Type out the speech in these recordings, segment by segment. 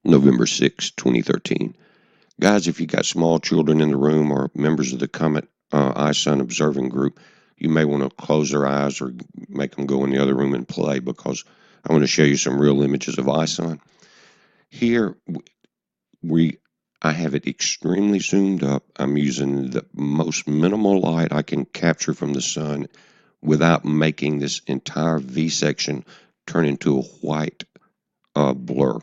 November 6, 2013. Guys, if you got small children in the room or members of the Comet ISON observing group, you may want to close their eyes or make them go in the other room and play, because I want to show you some real images of ISON. Here, I have it extremely zoomed up. I'm using the most minimal light I can capture from the sun without making this entire V section turn into a white blur.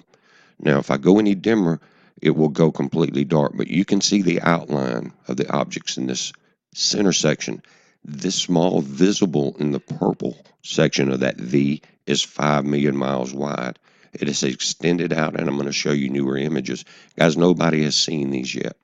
Now, if I go any dimmer, it will go completely dark, but you can see the outline of the objects in this center section. This small visible in the purple section of that V is 5 million miles wide. It is extended out, and I'm going to show you newer images. Guys, nobody has seen these yet.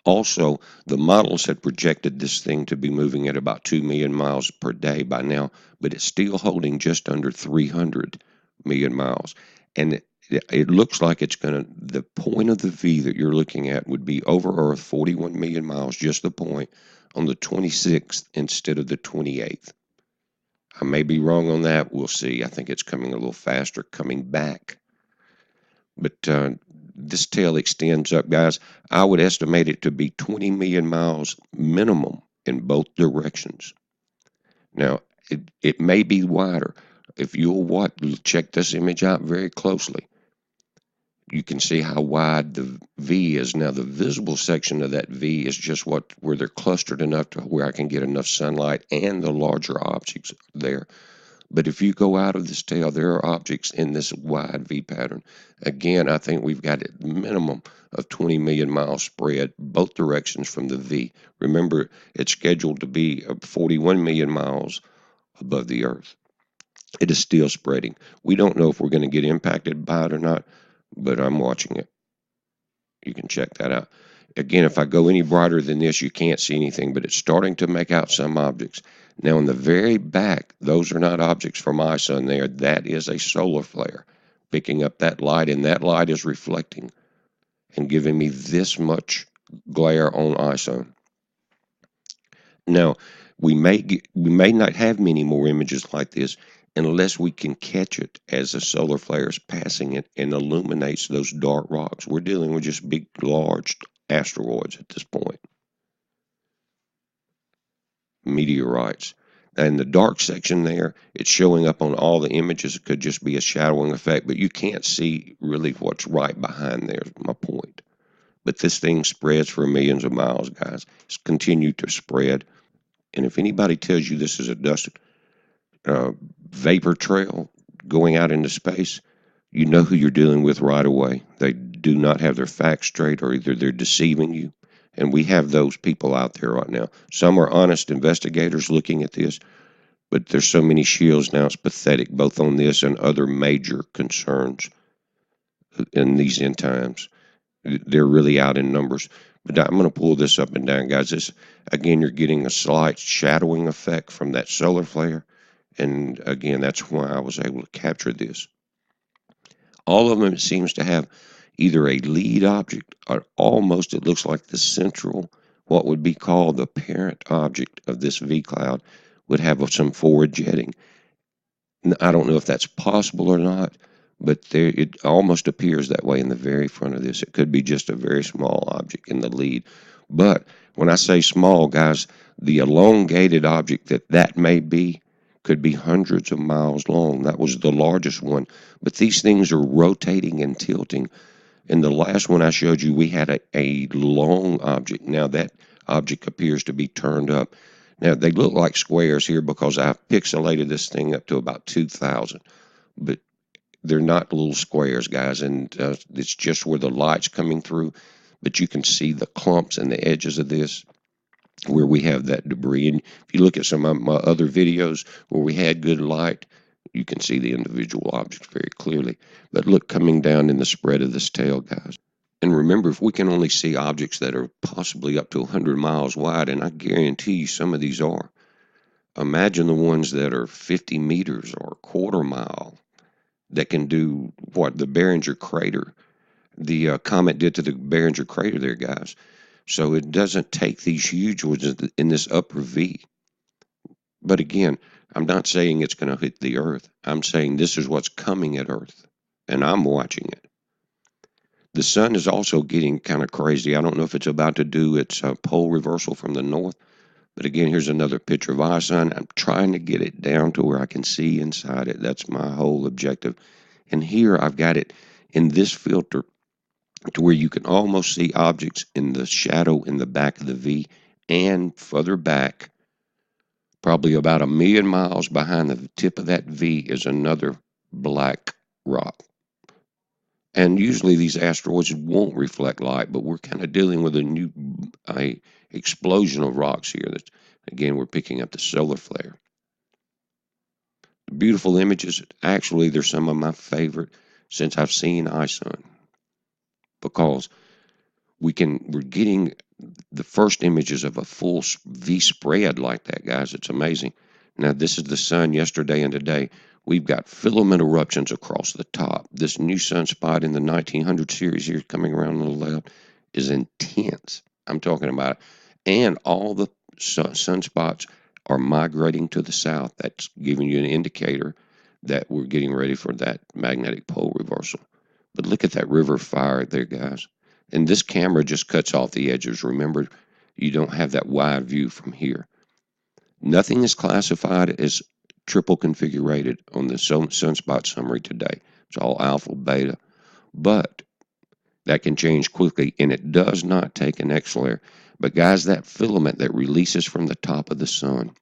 Also, the models had projected this thing to be moving at about 2 million miles per day by now, but it's still holding just under 300 million miles. And it looks like it's going to, the point of the V that you're looking at would be over Earth, 41 million miles, just the point, on the 26th instead of the 28th. I may be wrong on that. We'll see. I think it's coming a little faster coming back. But this tail extends up, guys. I would estimate it to be 20 million miles minimum in both directions. Now, it may be wider. If you'll check this image out very closely, you can see how wide the V is. Now, the visible section of that V is just where they're clustered enough to where I can get enough sunlight and the larger objects there. But if you go out of this tail, there are objects in this wide V pattern. Again, I think we've got a minimum of 20 million miles spread both directions from the V. Remember, it's scheduled to be 41 million miles above the Earth. It is still spreading. We don't know if we're going to get impacted by it or not, but I'm watching it. You can check that out. Again, if I go any brighter than this, you can't see anything, but it's starting to make out some objects. Now, in the very back, those are not objects from ISON there. That is a solar flare picking up that light, and that light is reflecting and giving me this much glare on ISON. Now, we may not have many more images like this unless we can catch it as a solar flare is passing it and illuminates those dark rocks. We're dealing with just big, large asteroids at this point. Meteorites. And the dark section there, it's showing up on all the images. It could just be a shadowing effect, but you can't see really what's right behind there, is my point. But this thing spreads for millions of miles, guys. It's continued to spread. And if anybody tells you this is a dust vapor trail going out into space, you know who you're dealing with right away. They do not have their facts straight, or either they're deceiving you. And we have those people out there right now. Some are honest investigators looking at this, but there's so many shields now, it's pathetic, both on this and other major concerns in these end times. They're really out in numbers. But I'm going to pull this up and down, guys. This, again, you're getting a slight shadowing effect from that solar flare. And again, that's why I was able to capture this. All of them, it seems to have either a lead object or almost, it looks like the central, what would be called the parent object of this V cloud would have some forward jetting. I don't know if that's possible or not, but it almost appears that way in the very front of this. It could be just a very small object in the lead. But when I say small, guys, the elongated object that may be could be hundreds of miles long. That was the largest one. But these things are rotating and tilting. In the last one I showed you, we had a long object. Now that object appears to be turned up. Now they look like squares here because I've pixelated this thing up to about 2,000. But they're not little squares, guys, and it's just where the light's coming through. But you can see the clumps and the edges of this where we have that debris. And if you look at some of my other videos where we had good light, you can see the individual objects very clearly. But look, coming down in the spread of this tail, guys. And remember, if we can only see objects that are possibly up to 100 miles wide, and I guarantee you some of these are, imagine the ones that are 50 meters or a quarter mile that can do what the Behringer crater, the comet did to the Behringer crater there, guys. So it doesn't take these huge ones in this upper V. But again, I'm not saying it's going to hit the Earth. I'm saying this is what's coming at Earth, and I'm watching it. The sun is also getting kind of crazy. I don't know if it's about to do its pole reversal from the north, but again, here's another picture of ISON. I'm trying to get it down to where I can see inside it. That's my whole objective. And here I've got it in this filter to where you can almost see objects in the shadow in the back of the V, and further back, probably about 1,000,000 miles behind the tip of that V, is another black rock. And usually these asteroids won't reflect light, but we're kind of dealing with a new explosion of rocks here. That, again, we're picking up the solar flare. Beautiful images. Actually, they're some of my favorite since I've seen ISON, because we're getting the first images of a full V spread like that, guys. It's amazing. Now, this is the sun yesterday and today. We've got filament eruptions across the top. This new sunspot in the 1900 series here coming around on the left is intense. I'm talking about it. And all the sunspots are migrating to the south. That's giving you an indicator that we're getting ready for that magnetic pole reversal. But look at that river fire there, guys. And this camera just cuts off the edges. Remember, you don't have that wide view from here. Nothing is classified as triple configurated on the sunspot summary today. It's all alpha, beta, but that can change quickly, and it does not take an X-flare. But guys, that filament that releases from the top of the sun,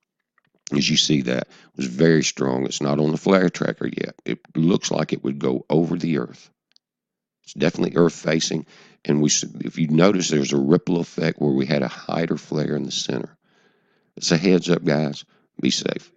as you see that, was very strong. It's not on the flare tracker yet. It looks like it would go over the Earth. It's definitely Earth facing, and if you notice, there's a ripple effect where we had a hider flare in the center. It's a heads up, guys. Be safe.